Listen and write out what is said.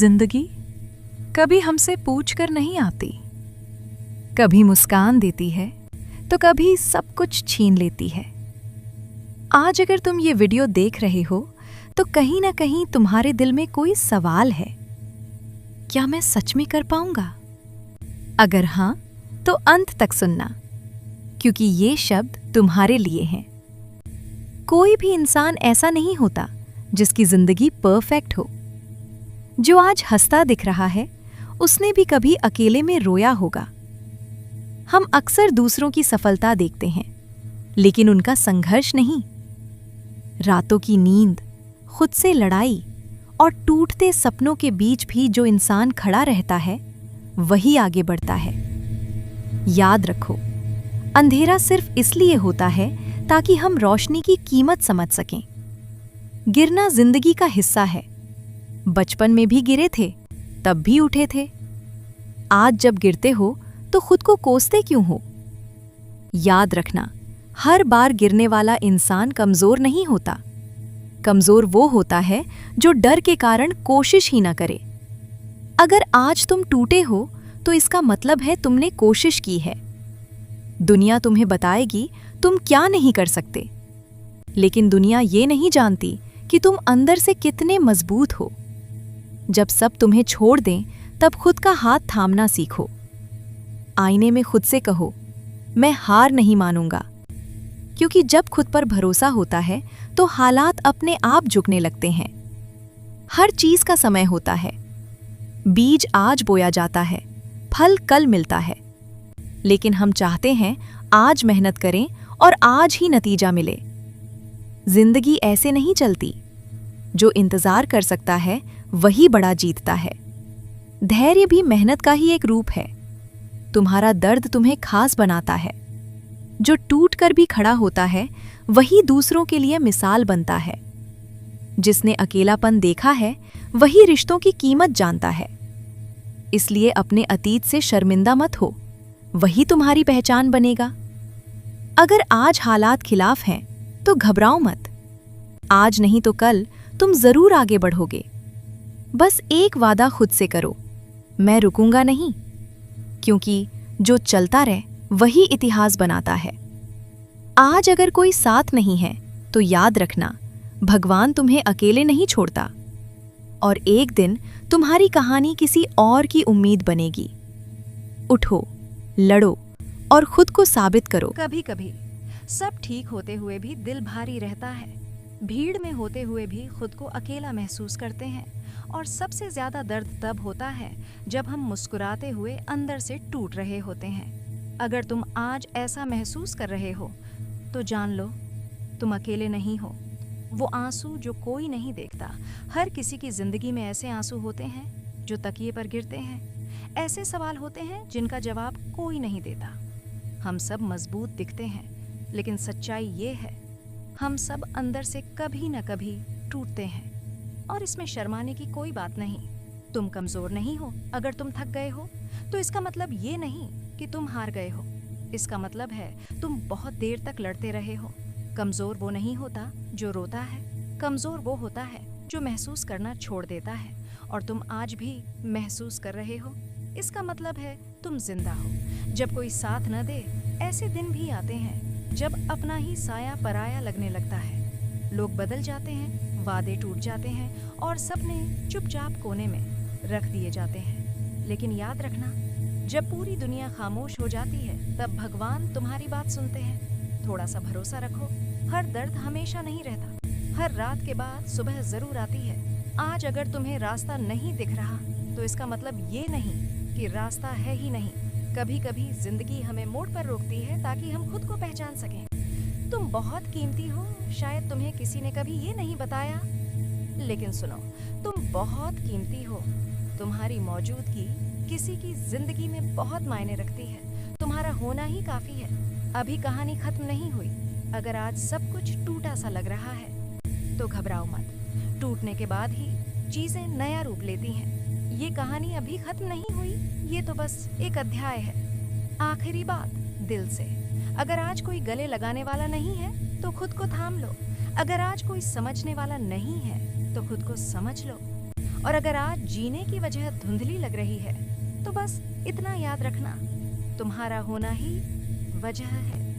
जिंदगी कभी हमसे पूछ कर नहीं आती, कभी मुस्कान देती है तो कभी सब कुछ छीन लेती है। आज अगर तुम ये वीडियो देख रहे हो तो कहीं ना कहीं तुम्हारे दिल में कोई सवाल है, क्या मैं सच में कर पाऊंगा? अगर हाँ तो अंत तक सुनना, क्योंकि ये शब्द तुम्हारे लिए हैं। कोई भी इंसान ऐसा नहीं होता जिसकी जिंदगी परफेक्ट हो। जो आज हंसता दिख रहा है उसने भी कभी अकेले में रोया होगा। हम अक्सर दूसरों की सफलता देखते हैं, लेकिन उनका संघर्ष नहीं। रातों की नींद, खुद से लड़ाई और टूटते सपनों के बीच भी जो इंसान खड़ा रहता है वही आगे बढ़ता है। याद रखो, अंधेरा सिर्फ इसलिए होता है ताकि हम रोशनी की कीमत समझ सकें। गिरना जिंदगी का हिस्सा है। बचपन में भी गिरे थे, तब भी उठे थे। आज जब गिरते हो तो खुद को कोसते क्यों हो? याद रखना, हर बार गिरने वाला इंसान कमजोर नहीं होता। कमजोर वो होता है जो डर के कारण कोशिश ही न करे। अगर आज तुम टूटे हो तो इसका मतलब है तुमने कोशिश की है। दुनिया तुम्हें बताएगी तुम क्या नहीं कर सकते, लेकिन दुनिया ये नहीं जानती कि तुम अंदर से कितने मजबूत हो। जब सब तुम्हें छोड़ दें तब खुद का हाथ थामना सीखो। आईने में खुद से कहो, मैं हार नहीं मानूंगा, क्योंकि जब खुद पर भरोसा होता है तो हालात अपने आप झुकने लगते हैं। हर चीज का समय होता है। बीज आज बोया जाता है, फल कल मिलता है। लेकिन हम चाहते हैं आज मेहनत करें और आज ही नतीजा मिले। जिंदगी ऐसे नहीं चलती। जो इंतजार कर सकता है वही बड़ा जीतता है। धैर्य भी मेहनत का ही एक रूप है। तुम्हारा दर्द तुम्हें खास बनाता है। जो टूट कर भी खड़ा होता है वही दूसरों के लिए मिसाल बनता है। जिसने अकेलापन देखा है वही रिश्तों की कीमत जानता है। इसलिए अपने अतीत से शर्मिंदा मत हो, वही तुम्हारी पहचान बनेगा। अगर आज हालात खिलाफ हैं तो घबराओ मत। आज नहीं तो कल तुम जरूर आगे बढ़ोगे। बस एक वादा खुद से करो, मैं रुकूंगा नहीं, क्योंकि जो चलता रहे वही इतिहास बनाता है। आज अगर कोई साथ नहीं है तो याद रखना, भगवान तुम्हें अकेले नहीं छोड़ता। और एक दिन तुम्हारी कहानी किसी और की उम्मीद बनेगी। उठो, लड़ो और खुद को साबित करो। कभी कभी सब ठीक होते हुए भी दिल भारी रहता है। भीड़ में होते हुए भी खुद को अकेला महसूस करते हैं। और सबसे ज्यादा दर्द तब होता है जब हम मुस्कुराते हुए अंदर से टूट रहे होते हैं। अगर तुम आज ऐसा महसूस कर रहे हो तो जान लो, तुम अकेले नहीं हो। वो आंसू जो कोई नहीं देखता, हर किसी की जिंदगी में ऐसे आंसू होते हैं जो तकिए पर गिरते हैं। ऐसे सवाल होते हैं जिनका जवाब कोई नहीं देता। हम सब मजबूत दिखते हैं, लेकिन सच्चाई ये है, हम सब अंदर से कभी न कभी टूटते हैं। और इसमें शर्माने की कोई बात नहीं। तुम कमजोर नहीं हो। अगर तुम थक गए हो तो इसका मतलब ये नहीं कि तुम हार गए हो। इसका मतलब है तुम बहुत देर तक लड़ते रहे हो। कमजोर वो नहीं होता जो रोता है, कमजोर वो होता है जो महसूस करना छोड़ देता है। और तुम आज भी महसूस कर रहे हो, इसका मतलब है तुम जिंदा हो। जब कोई साथ न दे, ऐसे दिन भी आते हैं जब अपना ही साया पराया लगने लगता है। लोग बदल जाते हैं, वादे टूट जाते हैं और सपने चुपचाप कोने में रख दिए जाते हैं। लेकिन याद रखना, जब पूरी दुनिया खामोश हो जाती है तब भगवान तुम्हारी बात सुनते हैं। थोड़ा सा भरोसा रखो, हर दर्द हमेशा नहीं रहता। हर रात के बाद सुबह जरूर आती है। आज अगर तुम्हें रास्ता नहीं दिख रहा तो इसका मतलब ये नहीं कि रास्ता है ही नहीं। कभी कभी जिंदगी हमें मोड़ पर रोकती है ताकि हम खुद को पहचान सकें। तुम बहुत कीमती हो, शायद तुम्हें किसी ने कभी ये नहीं बताया, लेकिन सुनो, तुम बहुत कीमती हो। तुम्हारी मौजूदगी किसी की जिंदगी में बहुत मायने रखती है। तुम्हारा होना ही काफी है। अभी कहानी खत्म नहीं हुई। अगर आज सब कुछ टूटा सा लग रहा है तो घबराओ मत। टूटने के बाद ही चीजें नया रूप लेती हैं। ये कहानी अभी खत्म नहीं हुई, ये तो बस एक अध्याय है। आखिरी बात दिल से, अगर आज कोई गले लगाने वाला नहीं है तो खुद को थाम लो। अगर आज कोई समझने वाला नहीं है तो खुद को समझ लो। और अगर आज जीने की वजह धुंधली लग रही है तो बस इतना याद रखना, तुम्हारा होना ही वजह है।